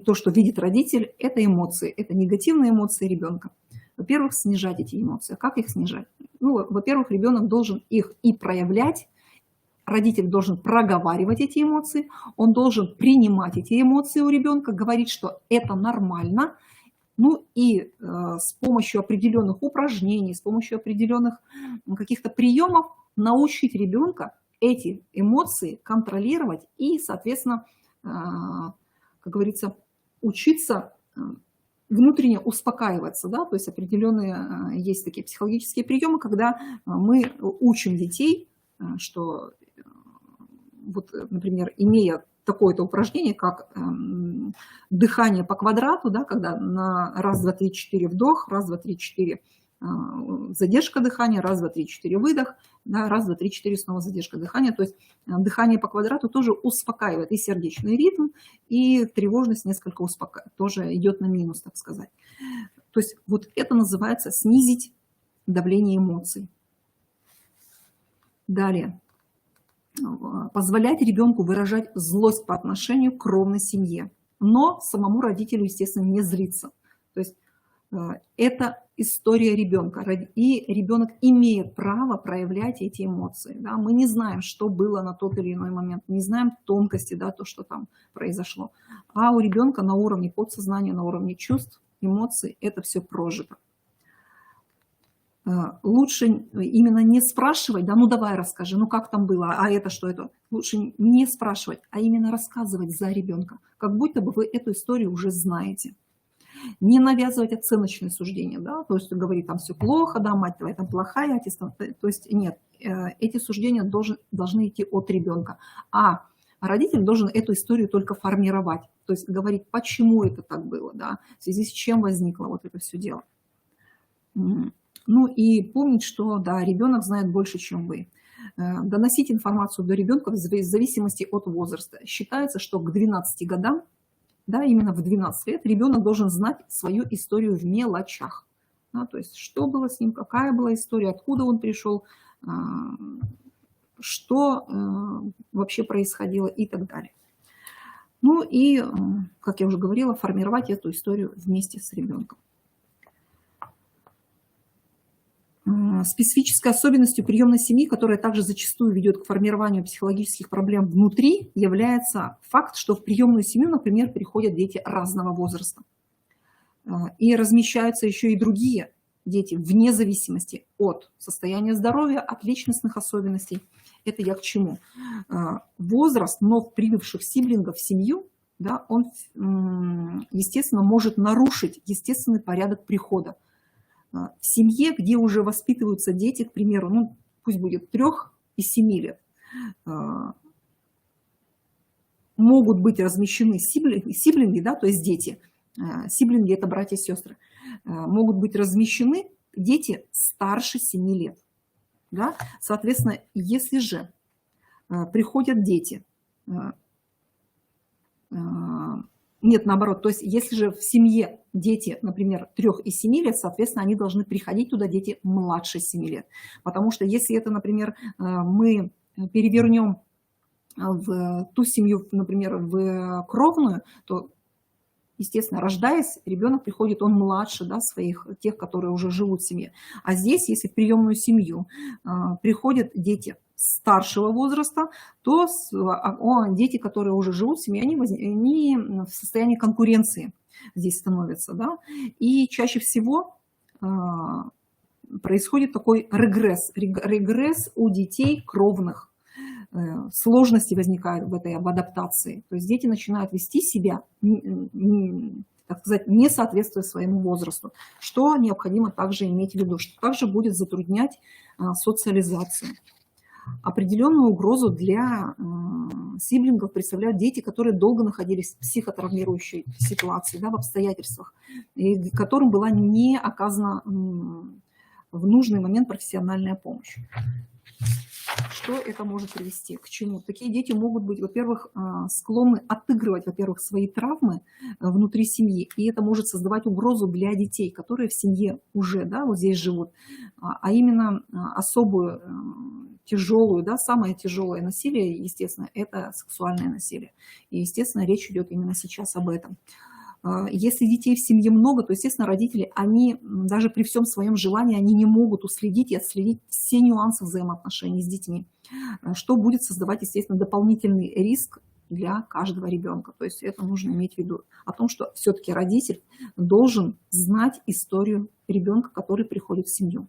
то, что видит родитель, это эмоции, это негативные эмоции ребенка. Во-первых, снижать эти эмоции. А как их снижать? Ну, во-первых, ребенок должен их и проявлять, родитель должен проговаривать эти эмоции, он должен принимать эти эмоции у ребенка, говорить, что это нормально. Ну и с помощью определенных упражнений, с помощью определенных каких-то приемов научить ребенка эти эмоции контролировать и, соответственно, как говорится, учиться внутренне успокаиваться, да, то есть определенные есть такие психологические приемы, когда мы учим детей, что вот, например, имея такое-то упражнение, как дыхание по квадрату, да, когда на раз, два, три, четыре вдох, раз, два, три, четыре задержка дыхания, раз, два, три, четыре выдох, да, раз, два, три, четыре снова задержка дыхания. То есть дыхание по квадрату тоже успокаивает и сердечный ритм, и тревожность несколько успокаивает, тоже идет на минус, так сказать. То есть вот это называется снизить давление эмоций. Далее. Позволять ребенку выражать злость по отношению к кровной семье, но самому родителю, естественно, не злиться. То есть это история ребенка, и ребенок имеет право проявлять эти эмоции. Да? Мы не знаем, что было на тот или иной момент, не знаем тонкости, да, то, что там произошло. А у ребенка на уровне подсознания, на уровне чувств, эмоций это все прожито. Лучше именно не спрашивать, да, ну давай расскажи, ну как там было, а это что это? Лучше не спрашивать, а именно рассказывать за ребенка, как будто бы вы эту историю уже знаете. Не навязывать оценочные суждения, да, то есть говорить там все плохо, да, мать твоя там плохая, отец там, то есть нет, эти суждения должны идти от ребенка, а родитель должен эту историю только формировать, то есть говорить, почему это так было, да, в связи с чем возникло вот это все дело. Ну и помнить, что да, ребенок знает больше, чем вы. Доносить информацию до ребенка в зависимости от возраста. Считается, что к 12 годам, да, именно в 12 лет ребенок должен знать свою историю в мелочах. Да, то есть что было с ним, какая была история, откуда он пришел, что вообще происходило и так далее. Ну и, как я уже говорила, формировать эту историю вместе с ребенком. Специфической особенностью приемной семьи, которая также зачастую ведет к формированию психологических проблем внутри, является факт, что в приемную семью, например, приходят дети разного возраста. И размещаются еще и другие дети вне зависимости от состояния здоровья, от личностных особенностей. Это я к чему? Возраст вновь прибывших сиблингов в семью, да, он, естественно, может нарушить естественный порядок прихода. В семье, где уже воспитываются дети, к примеру, ну, пусть будет 3 и 7 лет, могут быть размещены сиблинги, да, то есть дети, сиблинги – это братья и сестры, могут быть размещены дети старше 7 лет. Да? Соответственно, если же приходят дети, нет, наоборот, то есть если же в семье дети, например, 3 и 7 лет, соответственно, они должны приходить туда дети младше 7 лет. Потому что если это, например, мы перевернем в ту семью, например, в кровную, то, естественно, рождаясь, ребенок приходит, он младше, да, своих, тех, которые уже живут в семье. А здесь, если в приемную семью приходят дети старшего возраста, то дети, которые уже живут в семье, они в состоянии конкуренции здесь становятся. Да? И чаще всего происходит такой регресс. Регресс у детей кровных. Сложности возникают в этой адаптации. То есть дети начинают вести себя, так сказать, не соответствуя своему возрасту, что необходимо также иметь в виду, что также будет затруднять социализацию. Определенную угрозу для сиблингов представляют дети, которые долго находились в психотравмирующей ситуации, да, в обстоятельствах, и которым была не оказана в нужный момент профессиональная помощь. Что это может привести? К чему? Такие дети могут быть, во-первых, склонны отыгрывать, во-первых, свои травмы внутри семьи, и это может создавать угрозу для детей, которые в семье уже, да, вот здесь живут, а именно особую, тяжелую, да, самое тяжелое насилие, естественно, это сексуальное насилие. И, естественно, речь идет именно сейчас об этом. Если детей в семье много, то, естественно, родители, они даже при всем своем желании, они не могут уследить и отследить все нюансы взаимоотношений с детьми, что будет создавать, естественно, дополнительный риск для каждого ребенка. То есть это нужно иметь в виду о том, что все-таки родитель должен знать историю ребенка, который приходит в семью.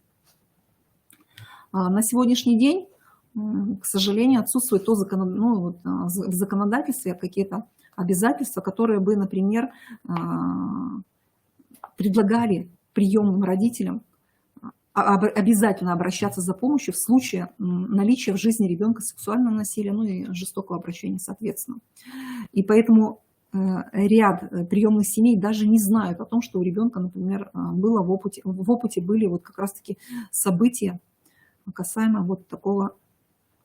На сегодняшний день, к сожалению, отсутствует в законодательстве какие-то обязательства, которые бы, например, предлагали приемным родителям обязательно обращаться за помощью в случае наличия в жизни ребенка сексуального насилия, ну и жестокого обращения, соответственно. И поэтому ряд приемных семей даже не знают о том, что у ребенка, например, было в опыте были вот как раз-таки события касаемо вот такого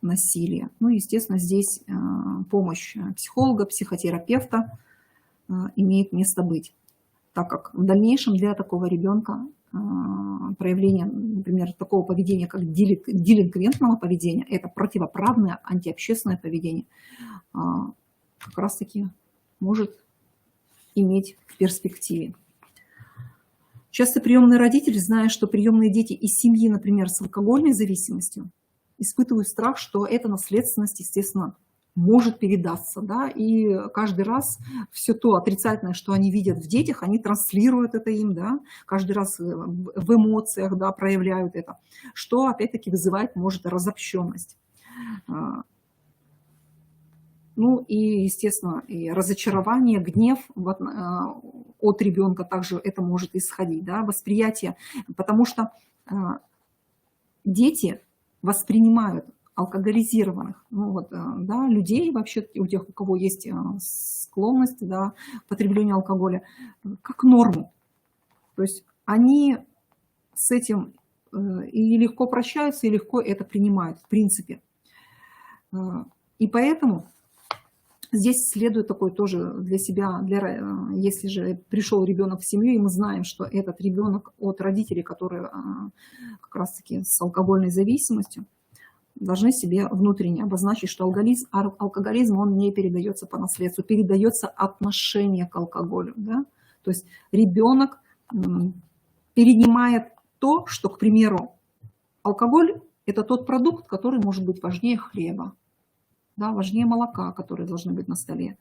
насилия. Ну, естественно, здесь помощь психолога, психотерапевта имеет место быть, так как в дальнейшем для такого ребенка проявление, например, такого поведения, как делинквентного поведения, это противоправное, антиобщественное поведение, как раз-таки может иметь в перспективе. Часто приемные родители, зная, что приемные дети из семьи, например, с алкогольной зависимостью, испытывают страх, что эта наследственность, естественно, может передаться, да, и каждый раз все то отрицательное, что они видят в детях, они транслируют это им, да, каждый раз в эмоциях, да, проявляют это, что опять-таки вызывает, может, разобщенность. Ну и, естественно, и разочарование, гнев от ребенка также это может исходить, да, восприятие, потому что дети воспринимают алкоголизированных, ну вот, да, людей вообще, у тех, у кого есть склонность, да, к потреблению алкоголя, как норму. То есть они с этим и легко прощаются, и легко это принимают, в принципе. И поэтому здесь следует такой тоже для себя, если же пришел ребенок в семью, и мы знаем, что этот ребенок от родителей, которые как раз-таки с алкогольной зависимостью, должны себе внутренне обозначить, что алкоголизм, он не передается по наследству, передается отношение к алкоголю. Да? То есть ребенок перенимает то, что, к примеру, алкоголь – это тот продукт, который может быть важнее хлеба, да, важнее молока, которые должны быть на столе.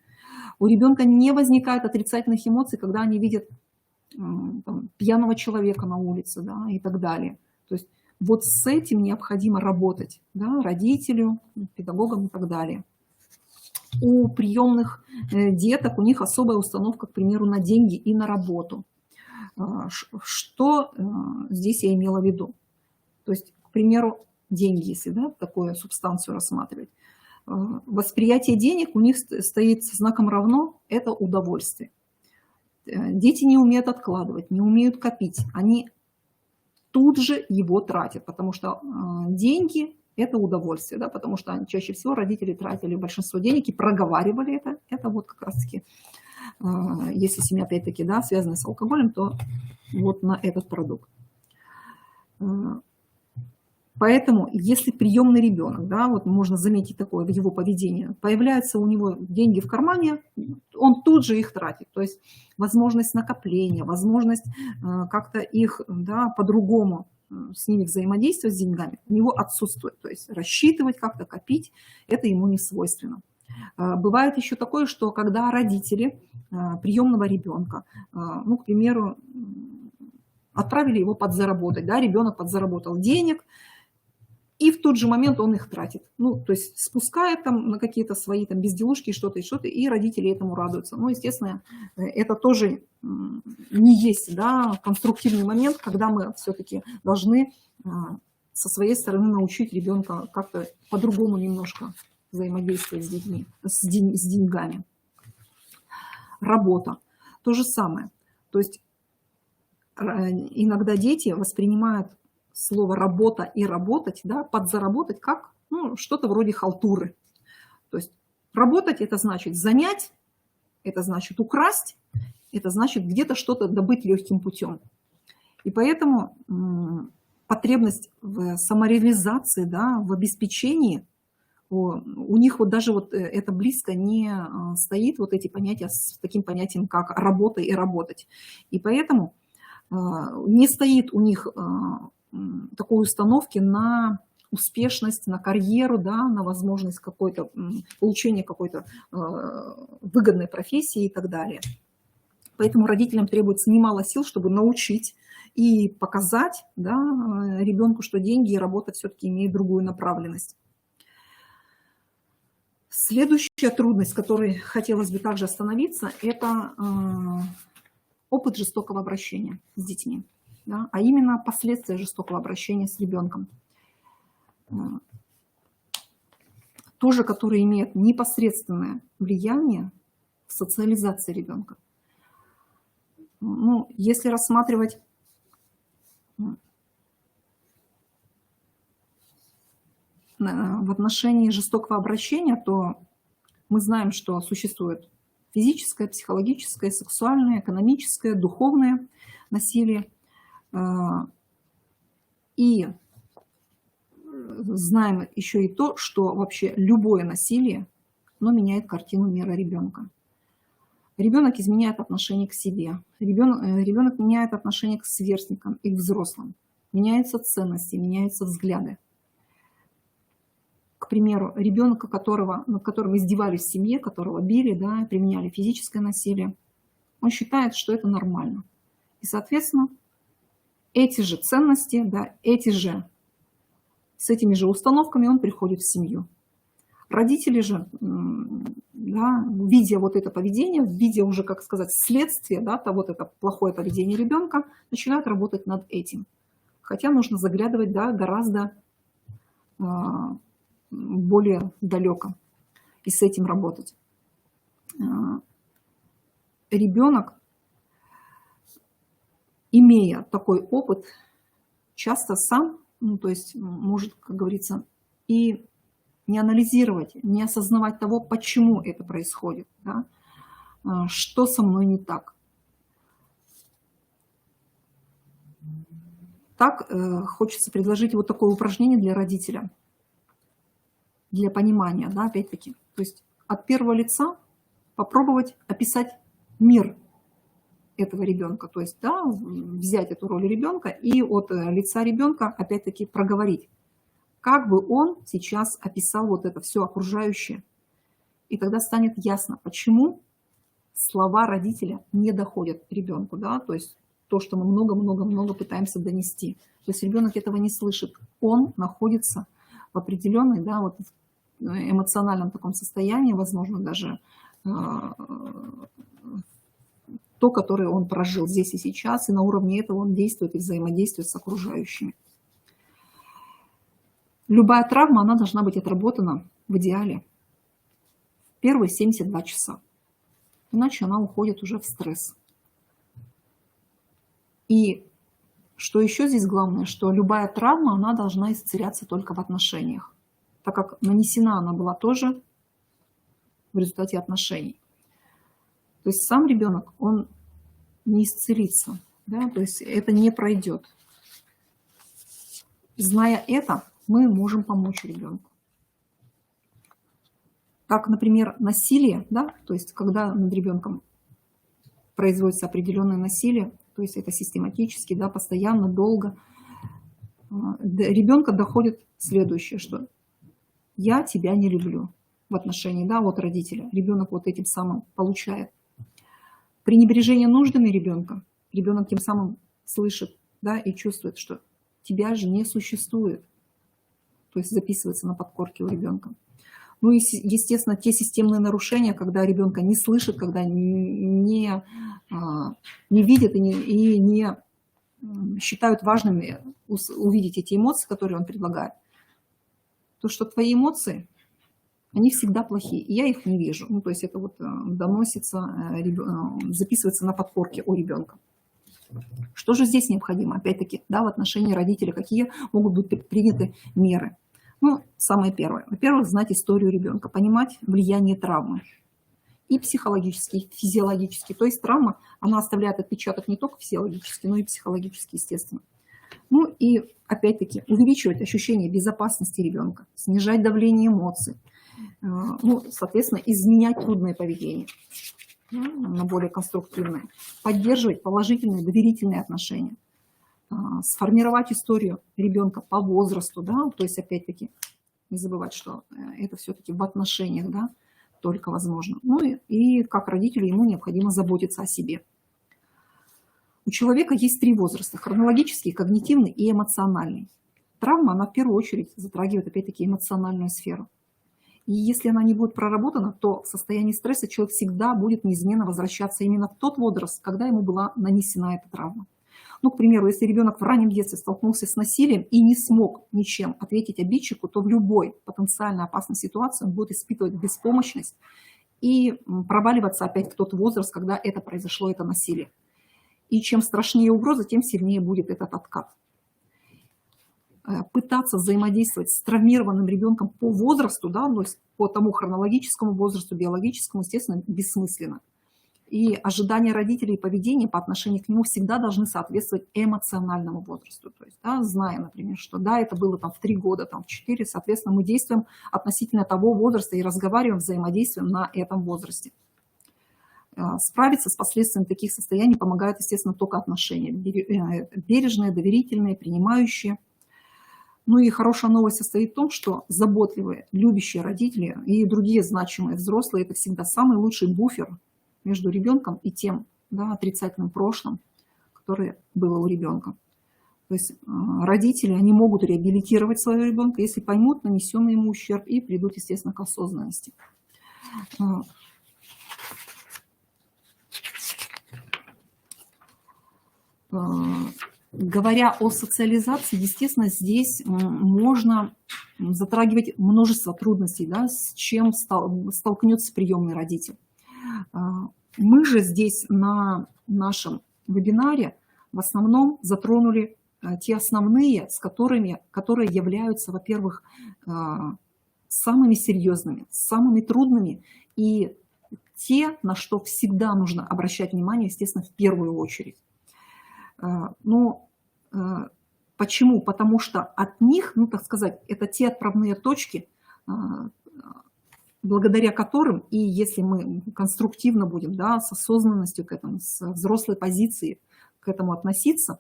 У ребенка не возникает отрицательных эмоций, когда они видят там, пьяного человека на улице, да, и так далее. То есть вот с этим необходимо работать, да, родителю, педагогам и так далее. У приемных деток у них особая установка, к примеру, на деньги и на работу. Что здесь я имела в виду? То есть, к примеру, деньги, если, да, такую субстанцию рассматривать. Восприятие денег у них стоит со знаком равно, это удовольствие. Дети не умеют откладывать, не умеют копить, они тут же его тратят, потому что деньги – это удовольствие, да, потому что чаще всего родители тратили большинство денег и проговаривали это вот как раз-таки, если семья опять-таки, да, связана с алкоголем, то вот на этот продукт. Поэтому, если приемный ребенок, да, вот можно заметить такое в его поведении, появляются у него деньги в кармане, он тут же их тратит. То есть возможность накопления, возможность как-то их, да, по-другому с ними взаимодействовать с деньгами у него отсутствует. То есть рассчитывать как-то, копить, это ему не свойственно. Бывает еще такое, что когда родители приемного ребенка, ну, к примеру, отправили его подзаработать, да, ребенок подзаработал денег, и в тот же момент он их тратит. Ну, то есть спускает там на какие-то свои там безделушки, что-то, и родители этому радуются. Ну, естественно, это тоже не есть, да, конструктивный момент, когда мы все-таки должны со своей стороны научить ребенка как-то по-другому немножко взаимодействовать с детьми, с деньгами. Работа. То же самое. То есть иногда дети воспринимают слово «работа» и «работать», да, подзаработать как, ну, что-то вроде халтуры. То есть работать – это значит занять, это значит украсть, это значит где-то что-то добыть легким путем. И поэтому потребность в самореализации, да, в обеспечении, у них вот даже вот это близко не стоит, вот эти понятия с таким понятием, как работа и работать. И поэтому не стоит у них такой установки на успешность, на карьеру, да, на возможность какой-то получения какой-то выгодной профессии и так далее. Поэтому родителям требуется немало сил, чтобы научить и показать, да, ребенку, что деньги и работа все-таки имеют другую направленность. Следующая трудность, которой хотелось бы также остановиться, это опыт жестокого обращения с детьми. да, а именно последствия жестокого обращения с ребенком. Тоже, которые имеют непосредственное влияние в социализации ребенка. Ну, если рассматривать в отношении жестокого обращения, то мы знаем, что существует физическое, психологическое, сексуальное, экономическое, духовное насилие. И знаем еще и то, что вообще любое насилие, оно меняет картину мира ребенка. Ребенок изменяет отношение к себе. Ребенок меняет отношение к сверстникам и к взрослым. Меняются ценности, меняются взгляды. К примеру, ребенка, над которым издевались в семье, которого били, да, применяли физическое насилие, он считает, что это нормально. И, соответственно, эти же ценности, да, с этими же установками он приходит в семью. Родители же, да, видя вот это поведение, видя уже, как сказать, следствие, да, вот это плохое поведение ребенка, начинают работать над этим. Хотя нужно заглядывать, да, гораздо более далеко и с этим работать. Ребенок, имея такой опыт, часто сам, ну, то есть может, как говорится, и не анализировать, не осознавать того, почему это происходит, да? Что со мной не так. Так хочется предложить вот такое упражнение для родителя, для понимания, да, опять-таки. То есть от первого лица попробовать описать мир этого ребенка, то есть, да, взять эту роль ребенка и от лица ребенка опять-таки проговорить, как бы он сейчас описал вот это все окружающее. И тогда станет ясно, почему слова родителя не доходят ребенку, да, то есть то, что мы много-много-много пытаемся донести. То есть ребенок этого не слышит. Он находится в определенной, да, вот эмоциональном таком состоянии, возможно, даже то, которое он прожил здесь и сейчас, и на уровне этого он действует и взаимодействует с окружающими. Любая травма, она должна быть отработана в идеале в первые 72 часа. Иначе она уходит уже в стресс. И что еще здесь главное, что любая травма, она должна исцеляться только в отношениях, так как нанесена она была тоже в результате отношений. То есть сам ребенок, он не исцелится, да? То есть это не пройдет. Зная это, мы можем помочь ребенку. Как, например, насилие, да? То есть когда над ребенком производится определенное насилие, то есть это систематически, да, постоянно, долго, до ребенка доходит следующее, что я тебя не люблю в отношении, да, от родителя. Ребенок вот этим самым получает пренебрежение нуждами ребенка. Ребенок тем самым слышит, да, и чувствует, что тебя же не существует. То есть записывается на подкорке у ребенка. Ну и, естественно, те системные нарушения, когда ребенка не слышит, когда не видят и не считают важными увидеть эти эмоции, которые он предлагает. То, что твои эмоции, они всегда плохие, и я их не вижу. Ну, то есть это вот доносится, записывается на подкорке у ребенка. Что же здесь необходимо? Опять-таки, да, в отношении родителей, какие могут быть приняты меры? Ну, самое первое. Во-первых, знать историю ребенка, понимать влияние травмы. И психологически, и физиологически. То есть травма, она оставляет отпечаток не только физиологически, но и психологически, естественно. Ну и, опять-таки, увеличивать ощущение безопасности ребенка, снижать давление эмоций. Ну, соответственно, изменять трудное поведение на более конструктивное. Поддерживать положительные, доверительные отношения. Сформировать историю ребенка по возрасту, да, то есть, опять-таки, не забывать, что это все-таки в отношениях, да, только возможно. Ну и как родителю ему необходимо заботиться о себе. У человека есть 3 возраста: хронологический, когнитивный и эмоциональный. Травма, она в первую очередь затрагивает, опять-таки, эмоциональную сферу. И если она не будет проработана, то в состоянии стресса человек всегда будет неизменно возвращаться именно в тот возраст, когда ему была нанесена эта травма. Ну, к примеру, если ребенок в раннем детстве столкнулся с насилием и не смог ничем ответить обидчику, то в любой потенциально опасной ситуации он будет испытывать беспомощность и проваливаться опять в тот возраст, когда это произошло, это насилие. И чем страшнее угроза, тем сильнее будет этот откат. Пытаться взаимодействовать с травмированным ребенком по возрасту, да, то есть по тому хронологическому возрасту, биологическому, естественно, бессмысленно. И ожидания родителей и поведение по отношению к нему всегда должны соответствовать эмоциональному возрасту. То есть, да, зная, например, что да, это было там в 3 года, там в 4, соответственно, мы действуем относительно того возраста и разговариваем, взаимодействуем на этом возрасте. Справиться с последствиями таких состояний помогают, естественно, только отношения. Бережные, доверительные, принимающие. Ну и хорошая новость состоит в том, что заботливые, любящие родители и другие значимые взрослые – это всегда самый лучший буфер между ребенком и тем, да, отрицательным прошлым, которое было у ребенка. То есть родители, они могут реабилитировать своего ребенка, если поймут нанесенный ему ущерб и придут, естественно, к осознанности. Говоря о социализации, естественно, здесь можно затрагивать множество трудностей, да, с чем столкнется приемный родитель. Мы же здесь на нашем вебинаре в основном затронули те основные, которые являются, во-первых, самыми серьезными, самыми трудными и те, на что всегда нужно обращать внимание, естественно, в первую очередь. Но почему? Потому что от них, ну, так сказать, это те отправные точки, благодаря которым, и если мы конструктивно будем, да, с осознанностью к этому, с взрослой позиции к этому относиться,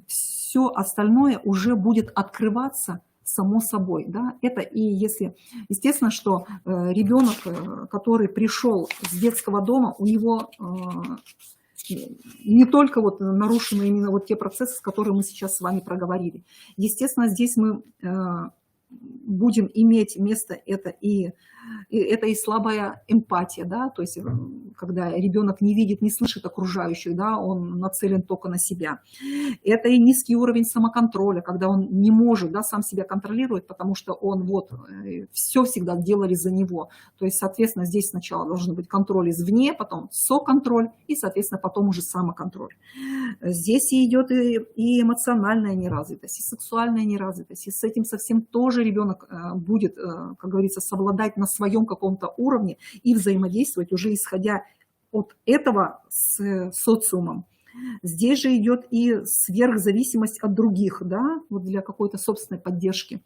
все остальное уже будет открываться само собой. Да? Это и если, естественно, что ребенок, который пришел с детского дома, у него не только вот нарушены именно вот те процессы, которые мы сейчас с вами проговорили. Естественно, здесь мы будем иметь место это и слабая эмпатия, да, то есть когда ребенок не видит, не слышит окружающих, да, он нацелен только на себя. Это и низкий уровень самоконтроля, когда он не может, да, сам себя контролировать, потому что он вот все всегда делали за него. То есть, соответственно, здесь сначала должен быть контроль извне, потом соконтроль и, соответственно, потом уже самоконтроль. Здесь и идет и эмоциональная неразвитость, и сексуальная неразвитость, и с этим совсем тоже ребенок будет, как говорится, совладать на своем каком-то уровне и взаимодействовать уже исходя от этого с социумом. Здесь же идет и сверхзависимость от других, да, вот для какой-то собственной поддержки.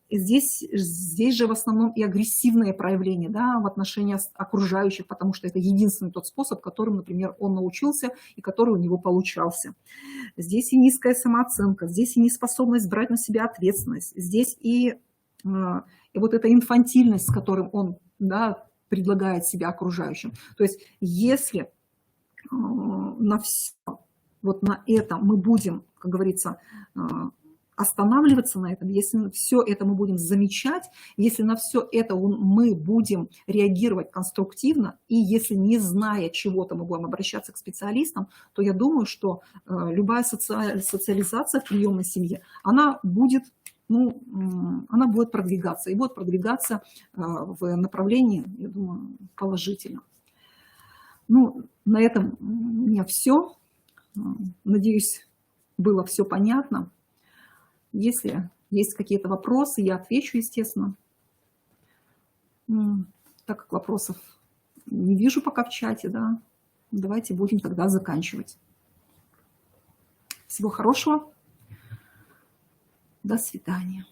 Здесь же в основном и агрессивные проявления, да, в отношении окружающих, потому что это единственный тот способ, которым, например, он научился и который у него получался. Здесь и низкая самооценка, здесь и неспособность брать на себя ответственность, здесь и вот эта инфантильность, с которой он, да, предлагает себя окружающим. То есть если на все, вот на это мы будем, как говорится, останавливаться на этом, если все это мы будем замечать, если на все это мы будем реагировать конструктивно, и если не зная чего-то мы будем обращаться к специалистам, то я думаю, что любая социализация в приемной семье, она будет, ну, она будет продвигаться, и будет продвигаться в направлении, я думаю, положительно. Ну, на этом у меня все. Надеюсь, было все понятно. Если есть какие-то вопросы, я отвечу, естественно. Так как вопросов не вижу пока в чате, да, давайте будем тогда заканчивать. Всего хорошего. До свидания.